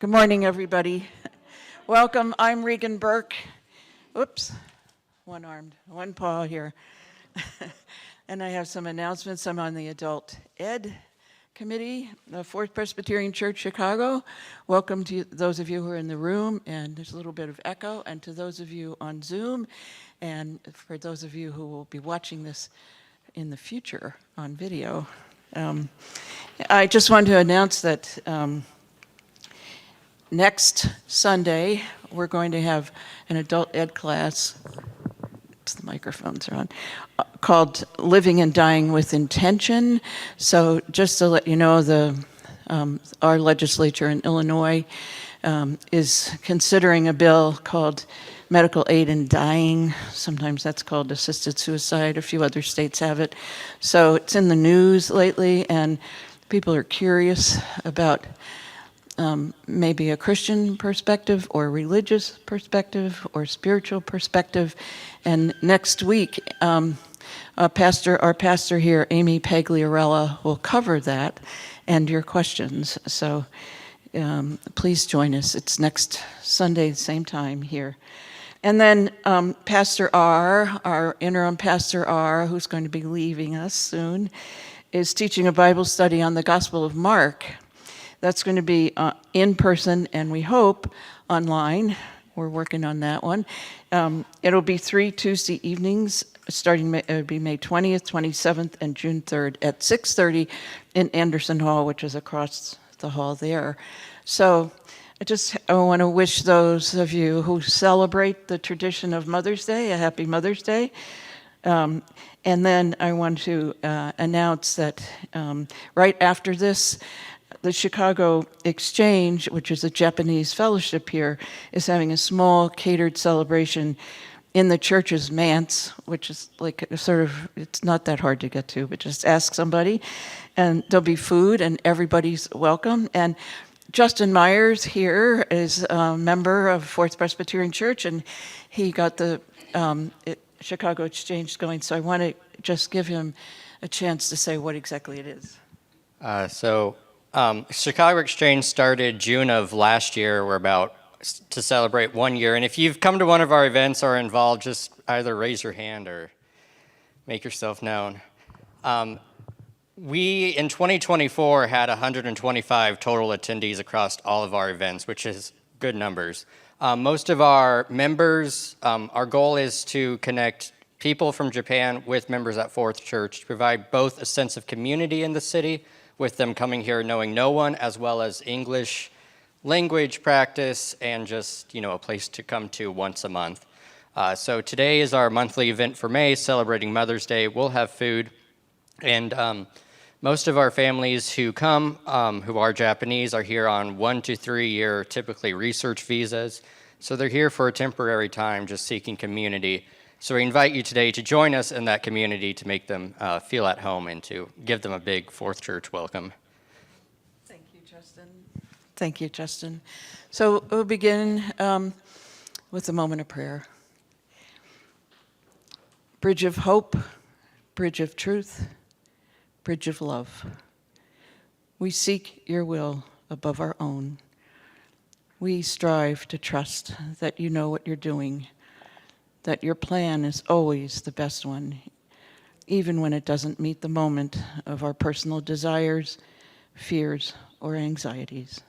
Good morning, everybody. Welcome. I'm Regan Burke. Oops, one-armed, one paw here. And I have some announcements. I'm on the Adult Ed Committee, the Fourth Presbyterian Church, Chicago. Welcome to those of you who are in the room, and there's a little bit of echo, and to those of you on Zoom, and for those of you who will be watching this in the future on video. I just want to announce that next Sunday, we're going to have an adult ed class, the microphones are on, called Living and Dying with Intention. So just to let you know, our legislature in Illinois is considering a bill called Medical Aid in Dying. Sometimes that's called assisted suicide. A few other states have it. So it's in the news lately, and people are curious about maybe a Christian perspective or religious perspective or spiritual perspective. And next week, our pastor here, Amy Pagliarella, will cover that and your questions. So please join us. It's next Sunday, same time here. And then Pastor R, our interim Pastor R, who's going to be leaving us soon, is teaching a Bible study on the Gospel of Mark. That's going to be in person, and we hope online. We're working on that one. It'll be 3 Tuesday evenings, starting it'll be May 20th, 27th, and June 3rd at 6:30 in Anderson Hall, which is across the hall there. So I want to wish those of you who celebrate the tradition of Mother's Day a happy Mother's Day. And then I want to announce that right after this, the Chicago Exchange, which is a Japanese fellowship here, is having a small catered celebration in the church's manse, which is like it's not that hard to get to, but just ask somebody. And there'll be food and everybody's welcome. And Justin Myers here is a member of Fourth Presbyterian Church, and he got the Chicago Exchange going. So I want to just give him a chance to say what exactly it is. Chicago Exchange started June of last year. We're about to celebrate 1 year. And if you've come to one of our events or involved, just either raise your hand or make yourself known. We, in 2024, had 125 total attendees across all of our events, which is good numbers. Most of our members, our goal is to connect people from Japan with members at Fourth Church to provide both a sense of community in the city, with them coming here knowing no one, as well as English language practice and just, a place to come to once a month. So today is our monthly event for May, celebrating Mother's Day. We'll have food, and most of our families who come, who are Japanese, are here on 1 to 3 year, typically research visas. So they're here for a temporary time, just seeking community. So we invite you today to join us in that community to make them feel at home and to give them a big Fourth Church welcome. Thank you, Justin. Thank you, Justin. So we'll begin with a moment of prayer. Bridge of hope, bridge of truth, bridge of love. We seek your will above our own. We strive to trust that you know what you're doing, that your plan is always the best one, even when it doesn't meet the moment of our personal desires, fears, or anxieties.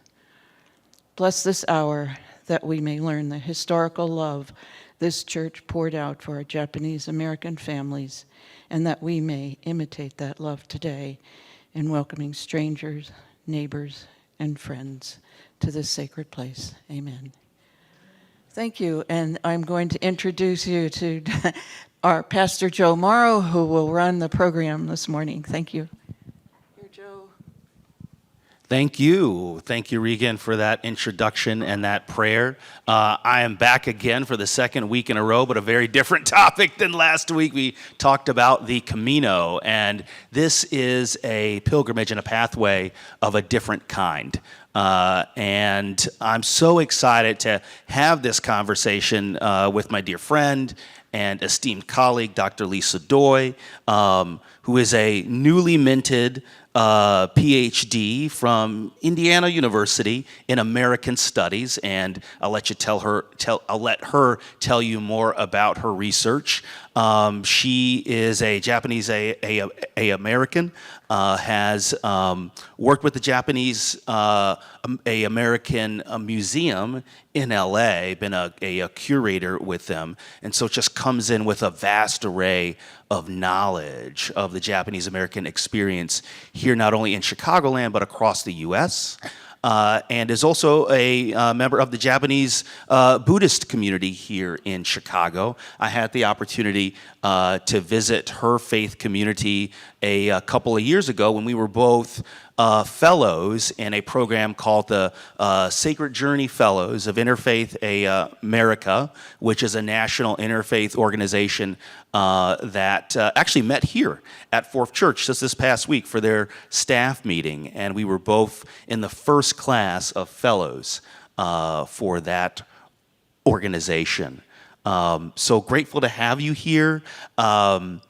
Bless this hour that we may learn the historical love this church poured out for our Japanese American families, and that we may imitate that love today in welcoming strangers, neighbors, and friends to this sacred place. Amen. Thank you, and I'm going to introduce you to our Pastor Joe Morrow, who will run the program this morning. Thank you. Here, Joe. Thank you, Regan, for that introduction and that prayer. I am back again for the second week in a row, but a very different topic than last week. We talked about the Camino, and this is a pilgrimage and a pathway of a different kind. And I'm so excited to have this conversation with my dear friend and esteemed colleague, Dr. Lisa Doi, who is a newly minted PhD from Indiana University in American Studies, and I'll let her tell you more about her research. She is a Japanese American, has worked with the Japanese American Museum in LA, been a curator with them, and so it just comes in with a vast array of knowledge of the Japanese American experience here, not only in Chicagoland, but across the US. And is also a member of the Japanese Buddhist community here in Chicago. I had the opportunity to visit her faith community a couple of years ago when we were both fellows in a program called the Sacred Journey Fellows of Interfaith America, which is a national interfaith organization that actually met here at Fourth Church just this past week for their staff meeting. And we were both in the first class of fellows for that organization. So grateful to have you here. And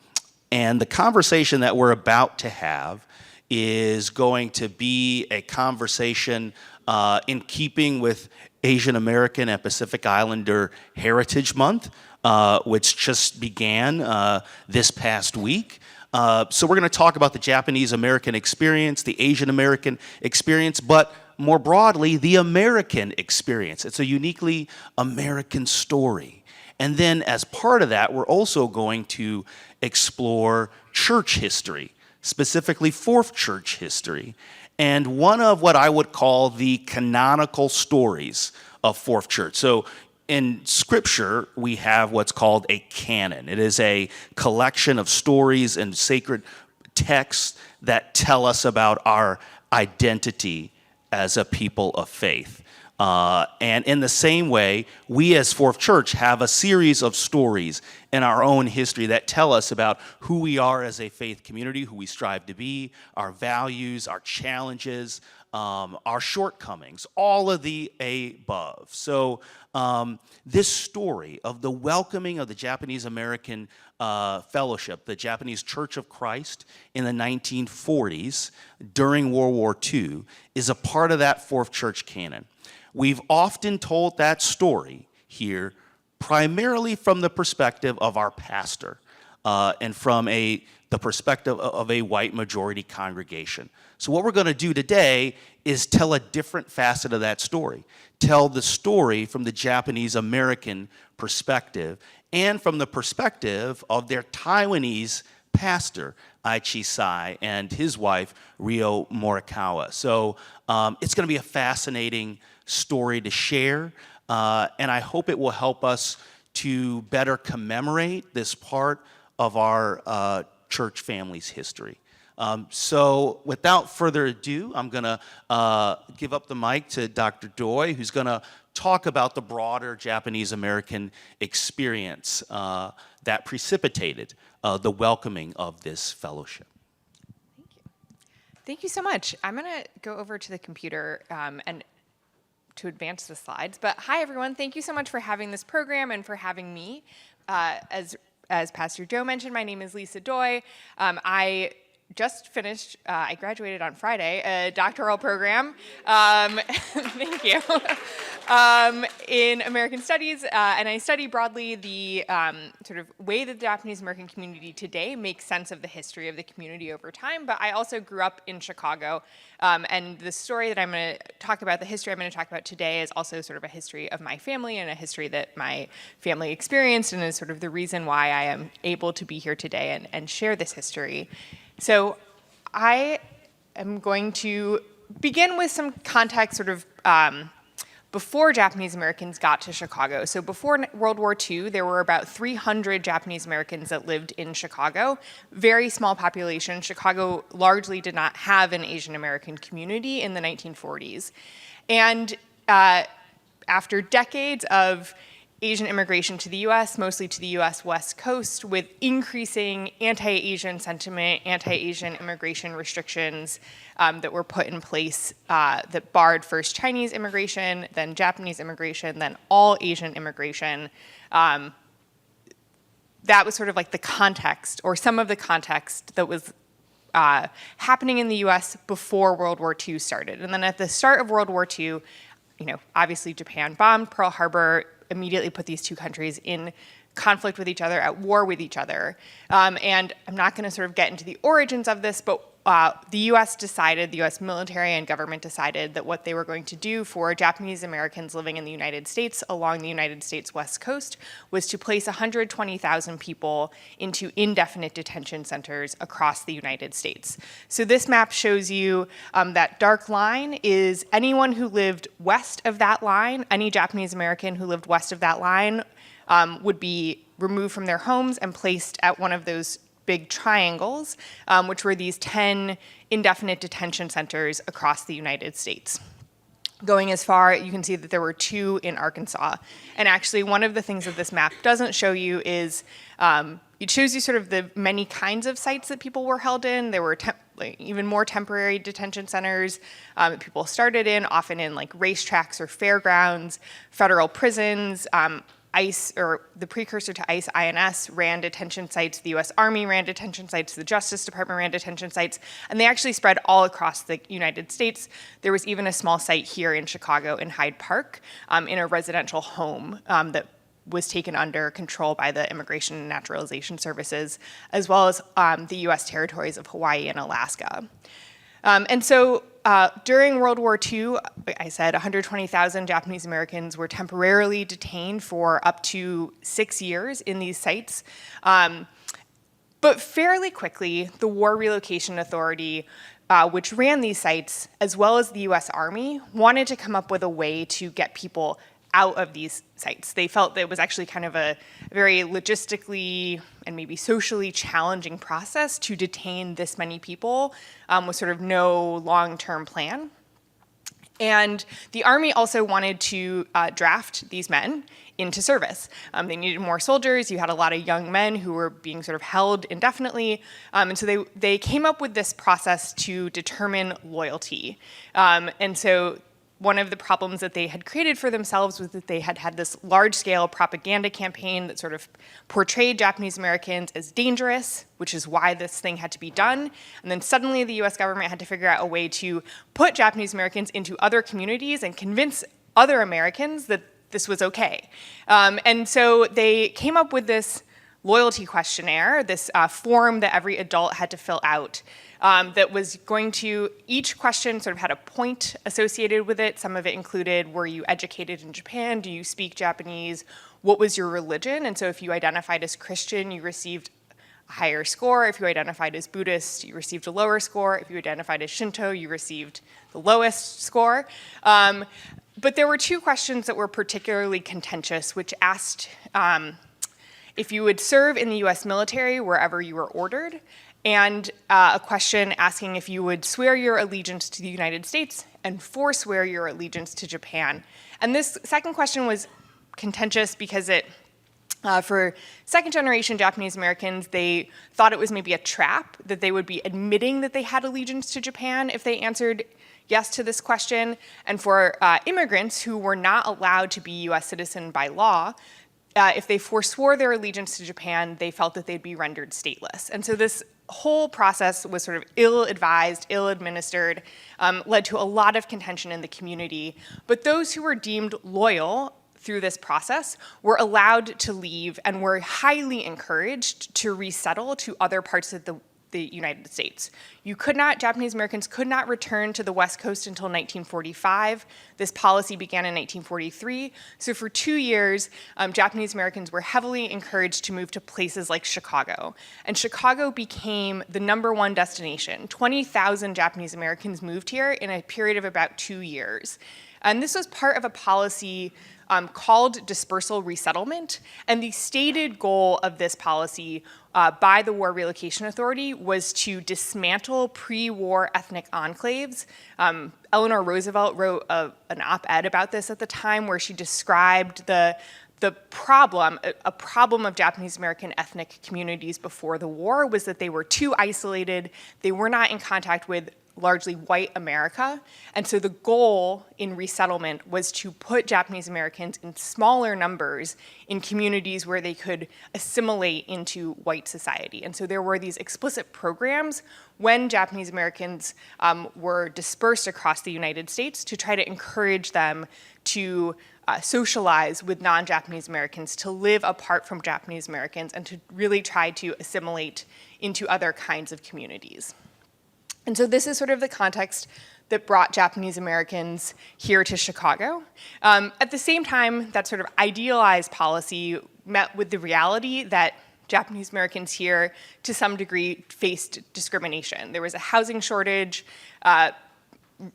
the conversation that we're about to have is going to be a conversation in keeping with Asian American and Pacific Islander Heritage Month, which just began this past week. So we're going to talk about the Japanese American experience, the Asian American experience, but more broadly, the American experience. It's a uniquely American story. And then as part of that, we're also going to explore church history, specifically Fourth Church history, and one of what I would call the canonical stories of Fourth Church. So in Scripture, we have what's called a canon. It is a collection of stories and sacred texts that tell us about our identity as a people of faith. And in the same way, we as Fourth Church have a series of stories in our own history that tell us about who we are as a faith community, who we strive to be, our values, our challenges, our shortcomings, all of the above. So this story of the welcoming of the Japanese American Fellowship, the Japanese Church of Christ in the 1940s during World War II, is a part of that Fourth Church canon. We've often told that story here primarily from the perspective of our pastor and from the perspective of a white majority congregation. So what we're going to do today is tell a different facet of that story. Tell the story from the Japanese American perspective and from the perspective of their Taiwanese pastor, Chih Tsai, and his wife, Ryo Morikawa. So it's going to be a fascinating story to share, and I hope it will help us to better commemorate this part of our church family's history. So without further ado, I'm going to give up the mic to Dr. Doi, who's going to talk about the broader Japanese American experience that precipitated the welcoming of this fellowship. Thank you. Thank you so much. I'm going to go over to the computer and to advance the slides. But hi, everyone. Thank you so much for having this program and for having me. As Pastor Joe mentioned, my name is Lisa Doi. I just finished, I graduated on Friday, a doctoral program, thank you, in American Studies, and I study broadly the sort of way that the Japanese American community today makes sense of the history of the community over time, but I also grew up in Chicago, and the story that I'm going to talk about, the history I'm going to talk about today is also sort of a history of my family and a history that my family experienced and is sort of the reason why I am able to be here today and share this history. So I am going to begin with some context sort of before Japanese Americans got to Chicago. So before World War II, there were about 300 Japanese Americans that lived in Chicago. Very small population. Chicago largely did not have an Asian American community in the 1940s. And after decades of Asian immigration to the U.S., mostly to the U.S. West Coast, with increasing anti-Asian sentiment, anti-Asian immigration restrictions that were put in place that barred first Chinese immigration, then Japanese immigration, then all Asian immigration. That was sort of like the context, or some of the context that was happening in the U.S. before World War II started. And then at the start of World War II, obviously Japan bombed Pearl Harbor, immediately put these two countries in conflict with each other, at war with each other. And I'm not going to sort of get into the origins of this, but the U.S. military and government decided that what they were going to do for Japanese Americans living in the United States along the United States West Coast was to place 120,000 people into indefinite detention centers across the United States. So this map shows you that dark line is anyone who lived west of that line, any Japanese American who lived west of that line would be removed from their homes and placed at one of those big triangles, which were these 10 indefinite detention centers across the United States. Going as far, you can see that there were 2 in Arkansas. And actually, one of the things that this map doesn't show you is it shows you sort of the many kinds of sites that people were held in. There were even more temporary detention centers that people started in, often in like racetracks or fairgrounds, federal prisons, ICE, or the precursor to ICE, INS, ran detention sites, the US Army ran detention sites, the Justice Department ran detention sites, and they actually spread all across the United States. There was even a small site here in Chicago in Hyde Park in a residential home that was taken under control by the Immigration and Naturalization Services, as well as the US territories of Hawaii and Alaska. And so during World War II, I said 120,000 Japanese Americans were temporarily detained for up to 6 years in these sites. But fairly quickly, the War Relocation Authority, which ran these sites, as well as the US Army, wanted to come up with a way to get people out of these sites. They felt that it was actually kind of a very logistically and maybe socially challenging process to detain this many people with sort of no long-term plan. And the Army also wanted to draft these men into service. They needed more soldiers. You had a lot of young men who were being sort of held indefinitely. And so they came up with this process to determine loyalty. And so one of the problems that they had created for themselves was that they had had this large-scale propaganda campaign that sort of portrayed Japanese Americans as dangerous, which is why this thing had to be done. And then suddenly the US government had to figure out a way to put Japanese Americans into other communities and convince other Americans that this was okay. And so they came up with this loyalty questionnaire, this form that every adult had to fill out. That was going to, each question sort of had a point associated with it. Some of it included, were you educated in Japan? Do you speak Japanese? What was your religion? And so if you identified as Christian, you received a higher score. If you identified as Buddhist, you received a lower score. If you identified as Shinto, you received the lowest score. But there were 2 questions that were particularly contentious, which asked if you would serve in the US military wherever you were ordered, and a question asking if you would swear your allegiance to the United States and forswear your allegiance to Japan. And this second question was contentious because it, for second-generation Japanese Americans, they thought it was maybe a trap, that they would be admitting that they had allegiance to Japan if they answered yes to this question. And for immigrants who were not allowed to be US citizen by law, if they forswore their allegiance to Japan, they felt that they'd be rendered stateless. And so this whole process was sort of ill-advised, ill-administered, led to a lot of contention in the community. But those who were deemed loyal through this process were allowed to leave and were highly encouraged to resettle to other parts of the United States. Japanese Americans could not return to the West Coast until 1945. This policy began in 1943. So for 2 years, Japanese Americans were heavily encouraged to move to places like Chicago. And Chicago became the #1 destination. 20,000 Japanese Americans moved here in a period of about 2 years. And this was part of a policy called dispersal resettlement. And the stated goal of this policy by the War Relocation Authority was to dismantle pre-war ethnic enclaves. Eleanor Roosevelt wrote an op-ed about this at the time, where she described the problem, a problem of Japanese American ethnic communities before the war was that they were too isolated, they were not in contact with largely white America. And so the goal in resettlement was to put Japanese Americans in smaller numbers in communities where they could assimilate into white society. And so there were these explicit programs when Japanese Americans were dispersed across the United States to try to encourage them to socialize with non-Japanese Americans, to live apart from Japanese Americans, and to really try to assimilate into other kinds of communities. And so this is sort of the context that brought Japanese Americans here to Chicago. At the same time, that sort of idealized policy met with the reality that Japanese Americans here, to some degree, faced discrimination. There was a housing shortage.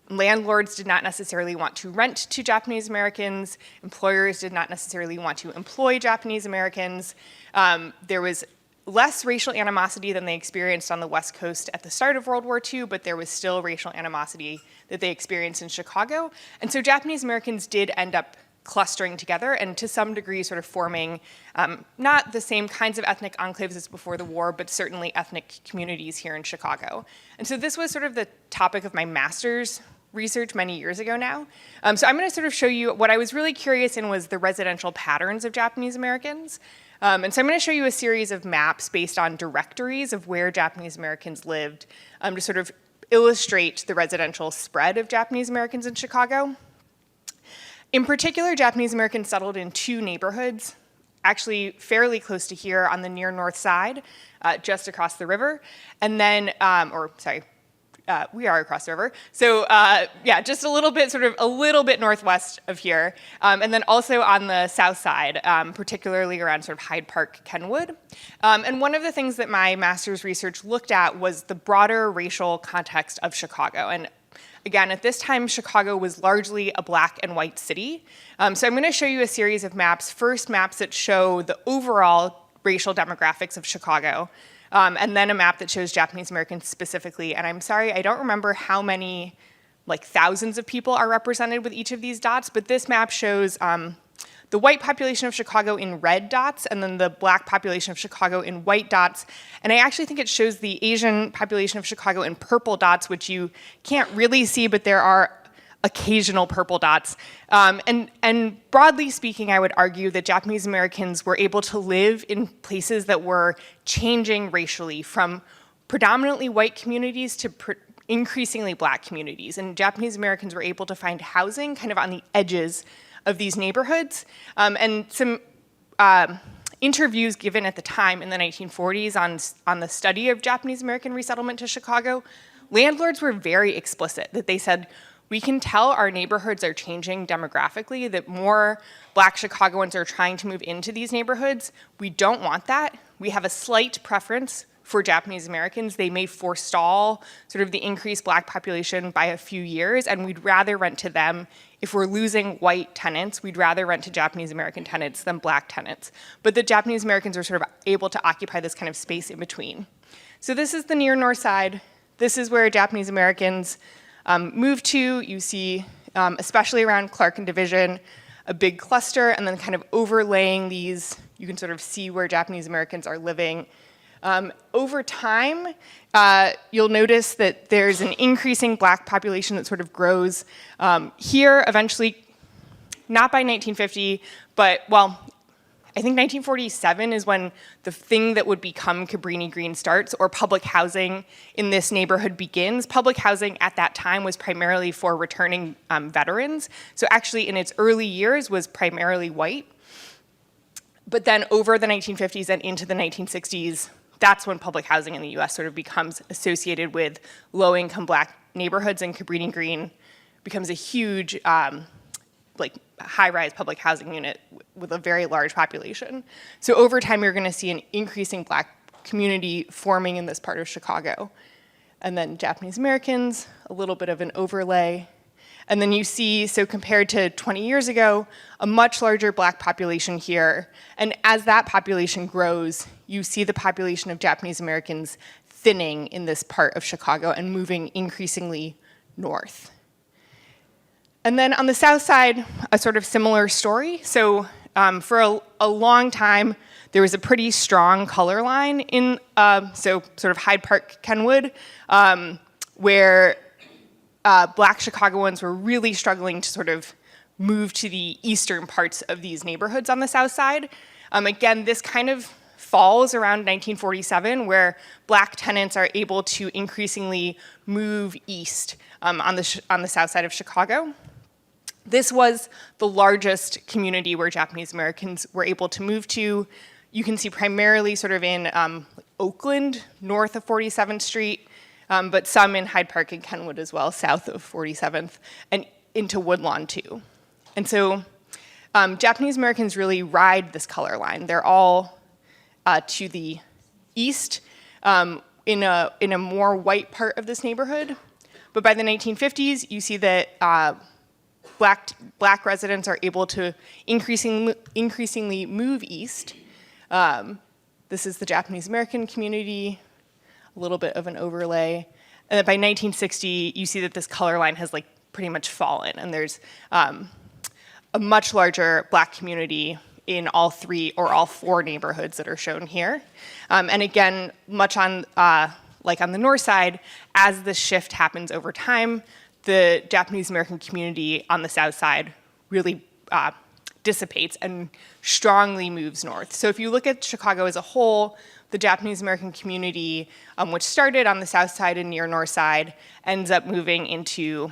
Landlords did not necessarily want to rent to Japanese Americans. Employers did not necessarily want to employ Japanese Americans. There was less racial animosity than they experienced on the West Coast at the start of World War II, but there was still racial animosity that they experienced in Chicago. And so Japanese Americans did end up clustering together and to some degree sort of forming not the same kinds of ethnic enclaves as before the war, but certainly ethnic communities here in Chicago. And so this was sort of the topic of my master's research many years ago now. So I'm going to sort of show you what I was really curious in was the residential patterns of Japanese Americans. And so I'm going to show you a series of maps based on directories of where Japanese Americans lived to sort of illustrate the residential spread of Japanese Americans in Chicago. In particular, Japanese Americans settled in two neighborhoods, actually fairly close to here on the near north side, just across the river. And then, we are across the river. So yeah, just a little bit northwest of here. And then also on the south side, particularly around sort of Hyde Park, Kenwood. And one of the things that my master's research looked at was the broader racial context of Chicago. And again, at this time, Chicago was largely a black and white city. So I'm going to show you a series of maps, first maps that show the overall racial demographics of Chicago, and then a map that shows Japanese Americans specifically. And I'm sorry, I don't remember how many, like thousands of people are represented with each of these dots, but this map shows the white population of Chicago in red dots, and then the black population of Chicago in white dots. And I actually think it shows the Asian population of Chicago in purple dots, which you can't really see, but there are occasional purple dots. And broadly speaking, I would argue that Japanese Americans were able to live in places that were changing racially from predominantly white communities to increasingly black communities. And Japanese Americans were able to find housing kind of on the edges of these neighborhoods. And some interviews given at the time in the 1940s on the study of Japanese American resettlement to Chicago, landlords were very explicit that they said, we can tell our neighborhoods are changing demographically, that more black Chicagoans are trying to move into these neighborhoods. We don't want that. We have a slight preference for Japanese Americans. They may forestall sort of the increased black population by a few years, and we'd rather rent to them. If we're losing white tenants, we'd rather rent to Japanese American tenants than black tenants. But the Japanese Americans are sort of able to occupy this kind of space in between. So this is the near north side. This is where Japanese Americans moved to. You see, especially around Clark and Division, a big cluster, and then kind of overlaying these, you can sort of see where Japanese Americans are living. Over time, you'll notice that there's an increasing black population that sort of grows here eventually, not by 1950, but, well, I think 1947 is when the thing that would become Cabrini Green starts, or public housing in this neighborhood begins. Public housing at that time was primarily for returning veterans. So actually in its early years was primarily white. But then over the 1950s and into the 1960s, that's when public housing in the US sort of becomes associated with low-income black neighborhoods, and Cabrini Green becomes a huge high-rise public housing unit with a very large population. So over time, you're gonna see an increasing black community forming in this part of Chicago. And then Japanese Americans, a little bit of an overlay. And then you see, so compared to 20 years ago, a much larger black population here. And as that population grows, you see the population of Japanese Americans thinning in this part of Chicago and moving increasingly north. And then on the south side, a sort of similar story. So for a long time, there was a pretty strong color line in, so sort of Hyde Park, Kenwood, where Black Chicagoans were really struggling to sort of move to the eastern parts of these neighborhoods on the south side. Again, this kind of falls around 1947, where Black tenants are able to increasingly move east on the south side of Chicago. This was the largest community where Japanese Americans were able to move to. You can see primarily sort of in Oakland, north of 47th Street, but some in Hyde Park and Kenwood as well, south of 47th, and into Woodlawn too. And so Japanese Americans really ride this color line. They're all to the east in a more white part of this neighborhood. But by the 1950s, you see that Black residents are able to increasingly move east. This is the Japanese American community, a little bit of an overlay. And then by 1960, you see that this color line has like pretty much fallen, and there's a much larger Black community in all three or all four neighborhoods that are shown here. And again, much on like on the north side, as this shift happens over time, the Japanese American community on the south side really dissipates and strongly moves north. So if you look at Chicago as a whole, the Japanese American community, which started on the south side and near north side, ends up moving into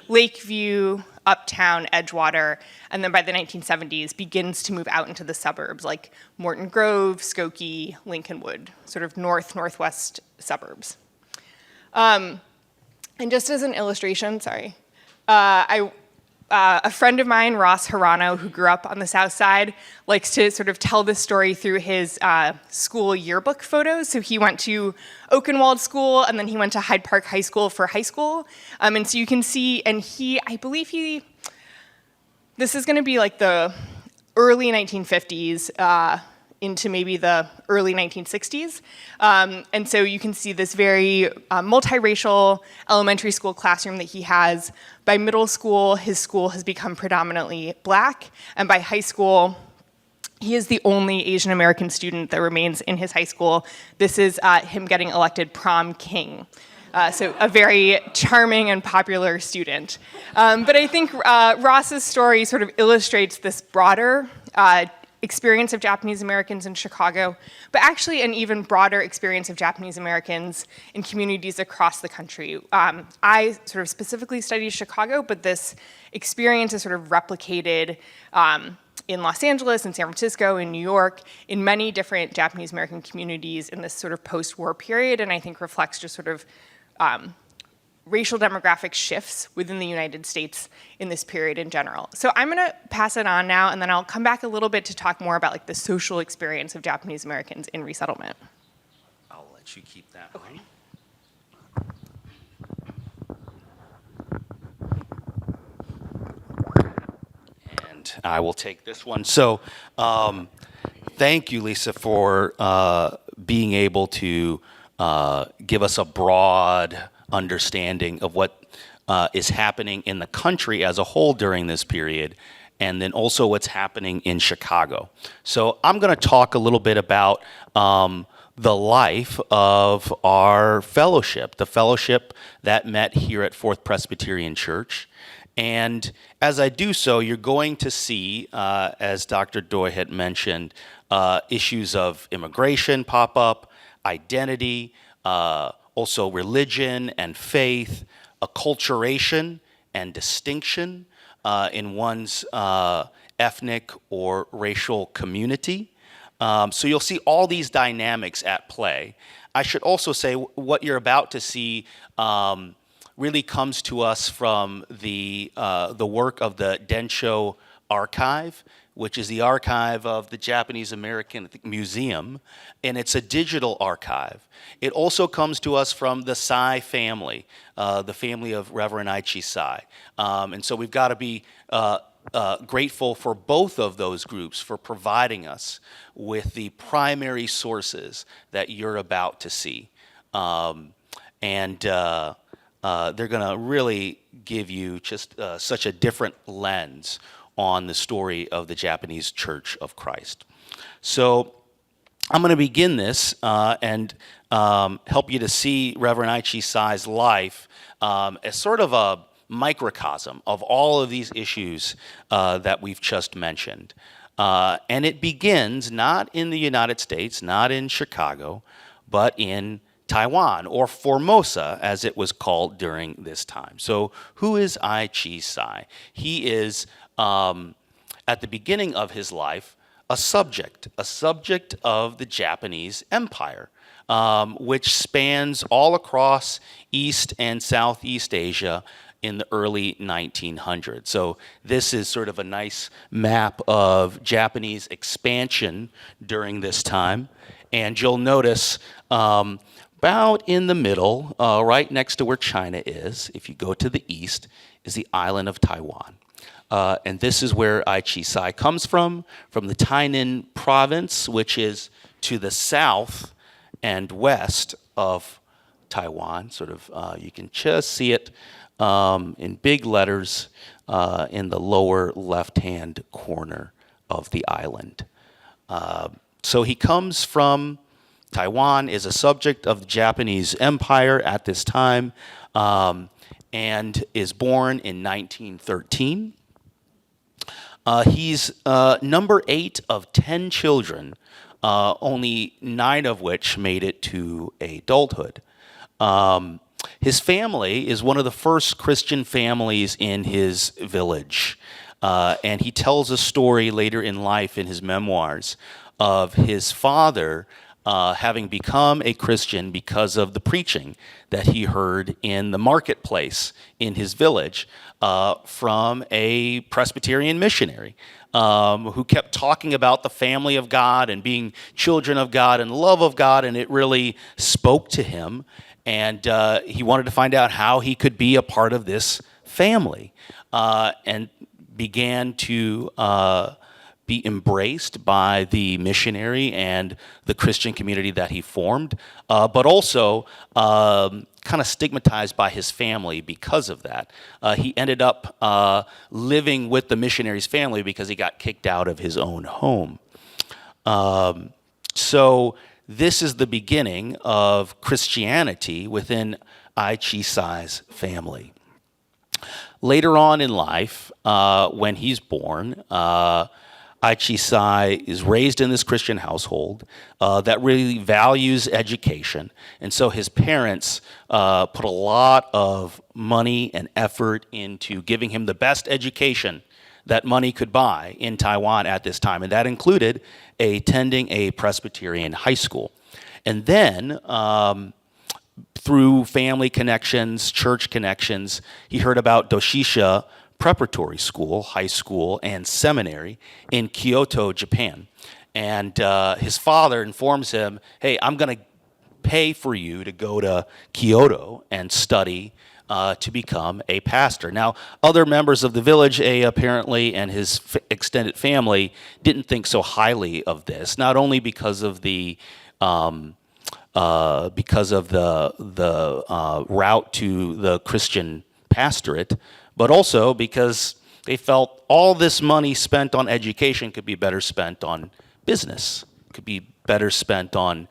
Lakeview, Uptown, Edgewater, and then by the 1970s begins to move out into the suburbs like Morton Grove, Skokie, Lincolnwood, sort of northwest suburbs. And just as an illustration, a friend of mine, Ross Hirano, who grew up on the south side, likes to sort of tell this story through his school yearbook photos. So he went to Oakenwald School, and then he went to Hyde Park High School for high school. And so you can see, and this is gonna be like the early 1950s, into maybe the early 1960s. And so you can see this very multiracial elementary school classroom that he has. By middle school, his school has become predominantly Black, and by high school, he is the only Asian American student that remains in his high school. This is him getting elected prom king. So a very charming and popular student. But I think Ross's story sort of illustrates this broader experience of Japanese Americans in Chicago, but actually an even broader experience of Japanese Americans in communities across the country. I sort of specifically studied Chicago, but this experience is sort of replicated in Los Angeles, in San Francisco, in New York, in many different Japanese American communities in this sort of post-war period, and I think reflects just sort of racial demographic shifts within the United States in this period in general. So I'm gonna pass it on now, and then I'll come back a little bit to talk more about like the social experience of Japanese Americans in resettlement. I'll let you keep that one. And I will take this one. So thank you, Lisa, for being able to give us a broad understanding of what is happening in the country as a whole during this period, and then also what's happening in Chicago. So I'm going to talk a little bit about the life of our fellowship, the fellowship that met here at Fourth Presbyterian Church. And as I do so, you're going to see, as Dr. Doi had mentioned, issues of immigration pop up, identity, also religion and faith, acculturation and distinction in one's ethnic or racial community. So you'll see all these dynamics at play. I should also say what you're about to see really comes to us from the work of the Densho Archive, which is the archive of the Japanese American Museum, and it's a digital archive. It also comes to us from the Tsai family, the family of Reverend Chih Tsai. And so we've got to be grateful for both of those groups for providing us with the primary sources that you're about to see. And they're going to really give you just such a different lens on the story of the Japanese Church of Christ. So I'm going to begin this and help you to see Reverend Chih Tsai's life as sort of a microcosm of all of these issues that we've just mentioned. And it begins not in the United States, not in Chicago, but in Taiwan, or Formosa, as it was called during this time. So who is Chih Tsai? He is, at the beginning of his life, a subject of the Japanese Empire, which spans all across East and Southeast Asia in the early 1900s. So this is sort of a nice map of Japanese expansion during this time. And you'll notice about in the middle, right next to where China is, if you go to the east, is the island of Taiwan. And this is where Chih Tsai comes from the Tainan province, which is to the south and west of Taiwan. Sort of, you can just see it in big letters in the lower left-hand corner of the island. So he comes from Taiwan, is a subject of the Japanese Empire at this time, and is born in 1913. He's number 8 of 10 children, only 9 of which made it to adulthood. His family is one of the first Christian families in his village. And he tells a story later in life in his memoirs of his father having become a Christian because of the preaching that he heard in the marketplace in his village from a Presbyterian missionary who kept talking about the family of God and being children of God and love of God, and it really spoke to him. And he wanted to find out how he could be a part of this family, and began to be embraced by the missionary and the Christian community that he formed, but also kind of stigmatized by his family because of that. He ended up living with the missionary's family because he got kicked out of his own home. So this is the beginning of Christianity within Chih Tsai's family. Later on in life, when he's born, Chih Tsai is raised in this Christian household that really values education. And so his parents put a lot of money and effort into giving him the best education that money could buy in Taiwan at this time. And that included attending a Presbyterian high school. And then through family connections, church connections, he heard about Doshisha Preparatory School, high school, and seminary in Kyoto, Japan. And his father informs him, hey, I'm going to pay for you to go to Kyoto and study to become a pastor. Now, other members of the village, apparently, and his extended family didn't think so highly of this, not only because of the route to the Christian pastorate, but also because they felt all this money spent on education could be better spent on business, could be better spent on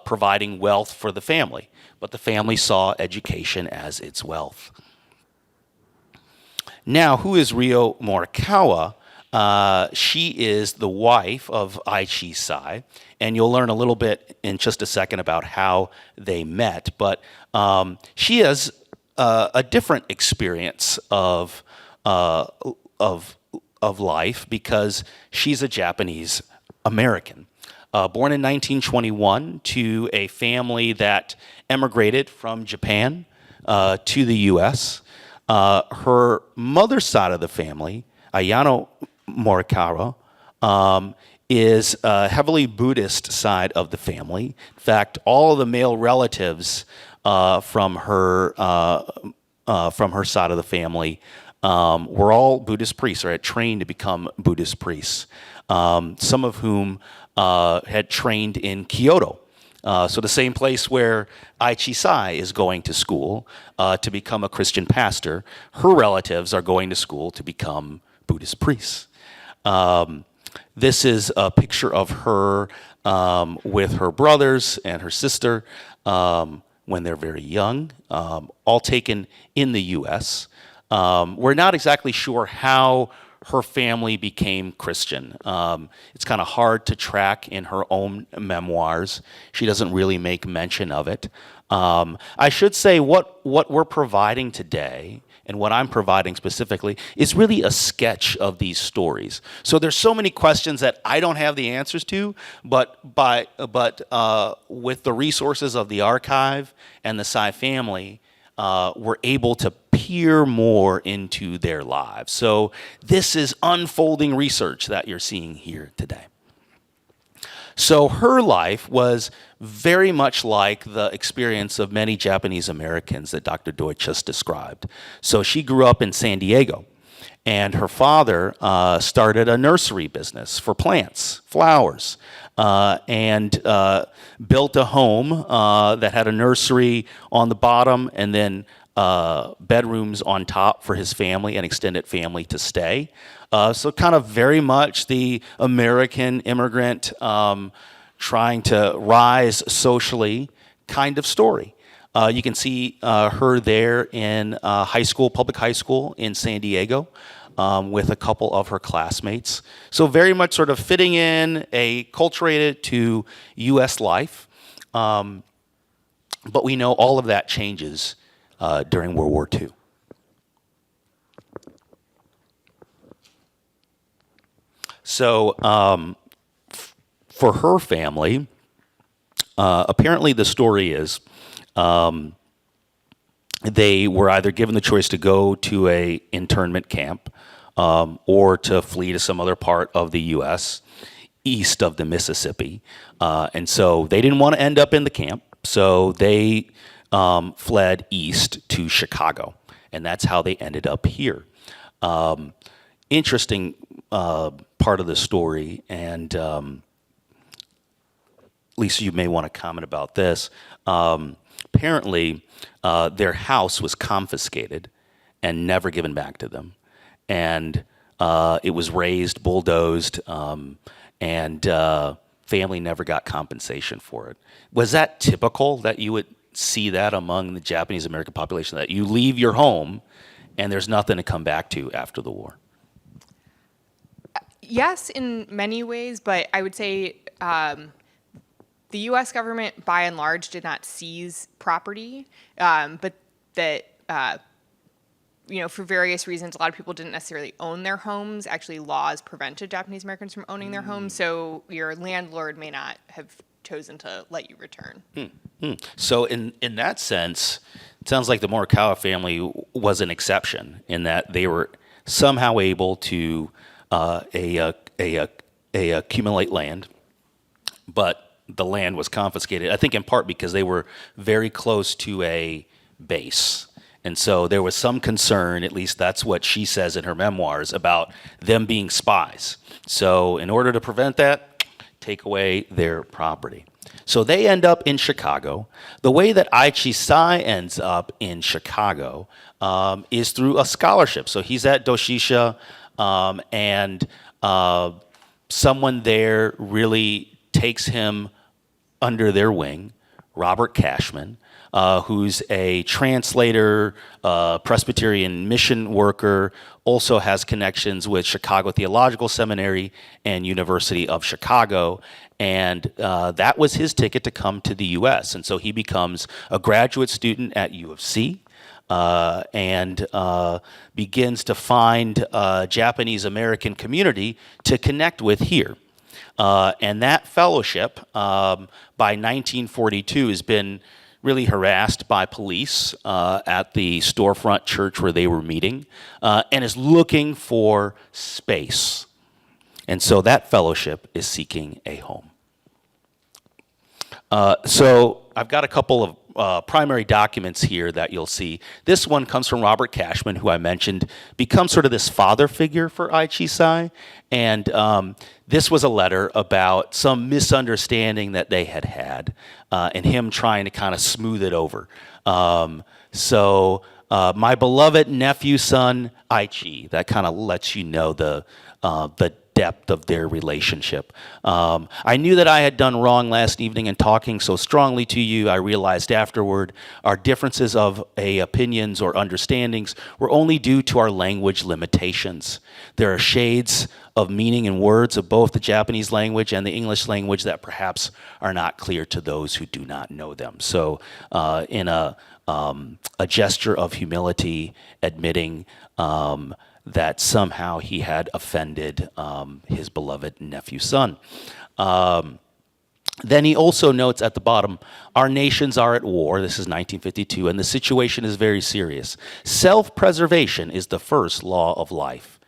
providing wealth for the family. But the family saw education as its wealth. Now, who is Rio Morikawa? She is the wife of Chih Tsai, and you'll learn a little bit in just a second about how they met. But she has a different experience of life because she's a Japanese American. Born in 1921 to a family that emigrated from Japan to the U.S. Her mother's side of the family, Ayano Morikawa, is a heavily Buddhist side of the family. In fact, all of the male relatives from her side of the family were all Buddhist priests, or had trained to become Buddhist priests. Some of whom had trained in Kyoto. So the same place where Chih Tsai is going to school to become a Christian pastor, her relatives are going to school to become Buddhist priests. This is a picture of her with her brothers and her sister when they're very young, all taken in the U.S. We're not exactly sure how her family became Christian. It's kind of hard to track in her own memoirs. She doesn't really make mention of it. I should say what we're providing today, and what I'm providing specifically, is really a sketch of these stories. So there's so many questions that I don't have the answers to, but with the resources of the archive and the Tsai family, we're able to peer more into their lives. So this is unfolding research that you're seeing here today. So her life was very much like the experience of many Japanese Americans that Dr. Deutsch just described. So she grew up in San Diego, and her father started a nursery business for plants, flowers, and built a home that had a nursery on the bottom and then bedrooms on top for his family and extended family to stay. So kind of very much the American immigrant trying to rise socially kind of story. You can see her there in public high school in San Diego with a couple of her classmates. So very much sort of fitting in, acculturated to U.S. life. But we know all of that changes during World War II. So for her family, apparently the story is they were either given the choice to go to a internment camp or to flee to some other part of the U.S. east of the Mississippi. And so they didn't want to end up in the camp, so they fled east to Chicago. And that's how they ended up here. Interesting part of the story, and Lisa, you may want to comment about this. Apparently, their house was confiscated and never given back to them. And it was razed, bulldozed, and family never got compensation for it. Was that typical that you would see that among the Japanese American population, that you leave your home and there's nothing to come back to after the war? Yes, in many ways, but I would say the U.S. government, by and large, did not seize property, but that, for various reasons, a lot of people didn't necessarily own their homes. Actually, laws prevented Japanese Americans from owning their homes, so your landlord may not have chosen to let you return. So in that sense, it sounds like the Morikawa family was an exception in that they were somehow able to accumulate land, but the land was confiscated, I think in part because they were very close to a base. And so there was some concern, at least that's what she says in her memoirs, about them being spies. So in order to prevent that, take away their property. So they end up in Chicago. The way that Chih Tsai ends up in Chicago is through a scholarship. So he's at Doshisha, and someone there really takes him under their wing, Robert Cashman, who's a translator, Presbyterian mission worker, also has connections with Chicago Theological Seminary and University of Chicago. And that was his ticket to come to the U.S. And so he becomes a graduate student at U of C. And begins to find a Japanese American community to connect with here. And that fellowship, by 1942, has been really harassed by police at the storefront church where they were meeting, and is looking for space. And so that fellowship is seeking a home. So I've got a couple of primary documents here that you'll see. This one comes from Robert Cashman, who I mentioned, becomes sort of this father figure for Chih Tsai. And this was a letter about some misunderstanding that they had, and him trying to kind of smooth it over. So my beloved nephew, son, Chih, that kind of lets you know the depth depth of their relationship. I knew that I had done wrong last evening in talking so strongly to you. I realized afterward our differences of opinions or understandings were only due to our language limitations. There are shades of meaning and words of both the Japanese language and the English language that perhaps are not clear to those who do not know them. So in a gesture of humility, admitting that somehow he had offended his beloved nephew's son. Then he also notes at the bottom, our nations are at war. This is 1952, and the situation is very serious. Self-preservation is the first law of life.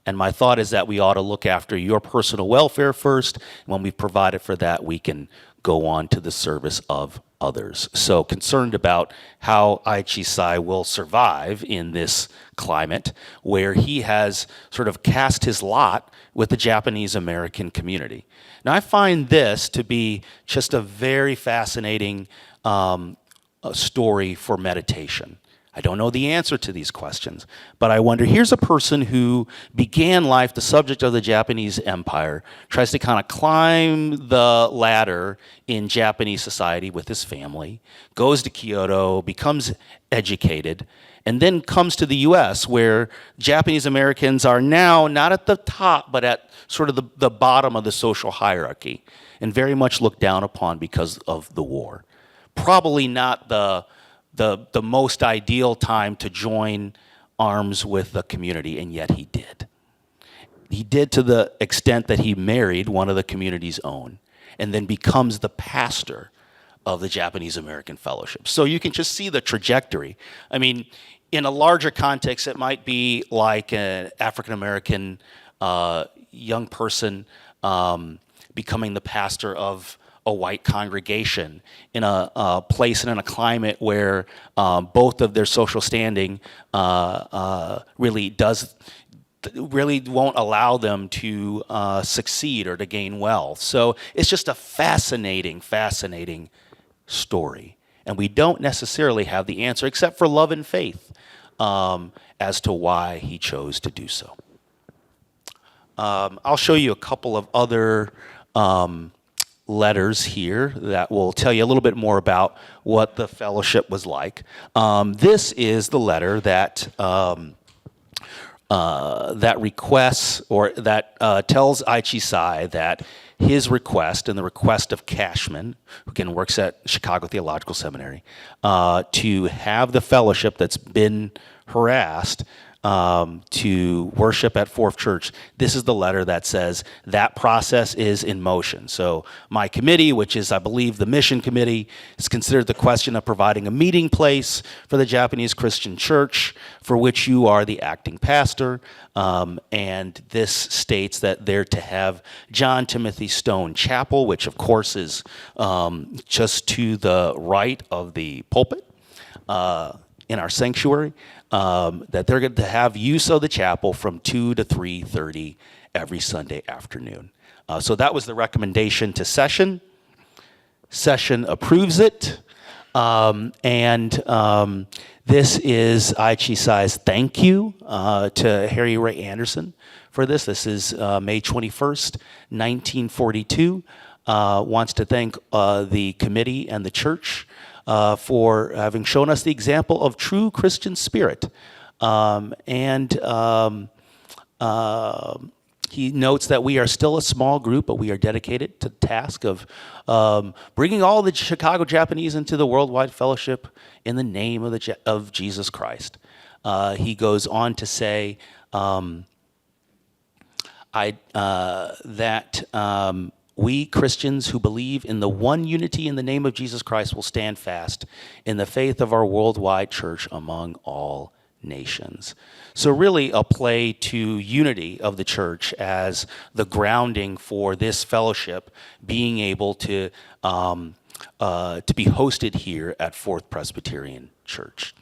And my thought is that we ought to look after your personal welfare first. When we've provided for that, we can go on to the service of others. So concerned about how Chih Tsai will survive in this climate where he has sort of cast his lot with the Japanese American community. Now I find this to be just a very fascinating story for meditation. I don't know the answer to these questions, but I wonder, here's a person who began life the subject of the Japanese Empire, tries to kind of climb the ladder in Japanese society with his family, goes to Kyoto, becomes educated, and then comes to the US where Japanese Americans are now not at the top, but at sort of the bottom of the social hierarchy, and very much looked down upon because of the war. Probably not the most ideal time to join arms with the community, and yet he did. He did to the extent that he married one of the community's own, and then becomes the pastor of the Japanese American Fellowship. So you can just see the trajectory. I mean, in a larger context, it might be like an African American young person becoming the pastor of a white congregation in a place and in a climate where both of their social standing really won't allow them to succeed or to gain wealth. So it's just a fascinating story. And we don't necessarily have the answer except for love and faith as to why he chose to do so. I'll show you a couple of other letters here that will tell you a little bit more about what the fellowship was like. This is the letter that requests or that tells Chih Tsai that his request and the request of Cashman, who again works at Chicago Theological Seminary, to have the fellowship that's been harassed to worship at Fourth Church. This is the letter that says that process is in motion. So my committee, which is, I believe, the mission committee, has considered the question of providing a meeting place for the Japanese Christian Church, for which you are the acting pastor. And this states that they're to have John Timothy Stone Chapel, which of course is just to the right of the pulpit in our sanctuary. That they're going to have use of the chapel from 2 to 3:30 every Sunday afternoon. So that was the recommendation to session. Session approves it. This is Chih Tsai's thank you to Harry Ray Anderson for this. This is May 21st, 1942. Wants to thank the committee and the church for having shown us the example of true Christian spirit. He notes that we are still a small group, but we are dedicated to the task of bringing all the Chicago Japanese into the worldwide fellowship in the name of Jesus Christ. He goes on to say that we Christians who believe in the one unity in the name of Jesus Christ will stand fast in the faith of our worldwide church among all nations. So really a play to unity of the church as the grounding for this fellowship being able to be hosted here at Fourth Presbyterian Church.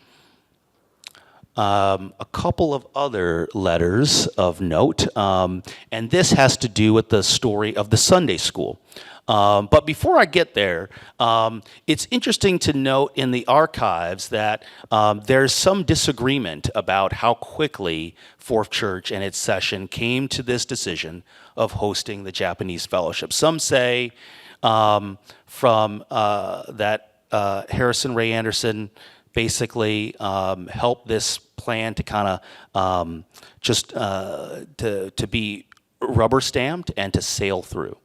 a couple of other letters of note, and this has to do with the story of the Sunday school. But before I get there, it's interesting to note in the archives that there's some disagreement about how quickly Fourth Church and its session came to this decision of hosting the Japanese fellowship. Some say that Harrison Ray Anderson basically helped this plan to kind of to be rubber stamped and to sail through.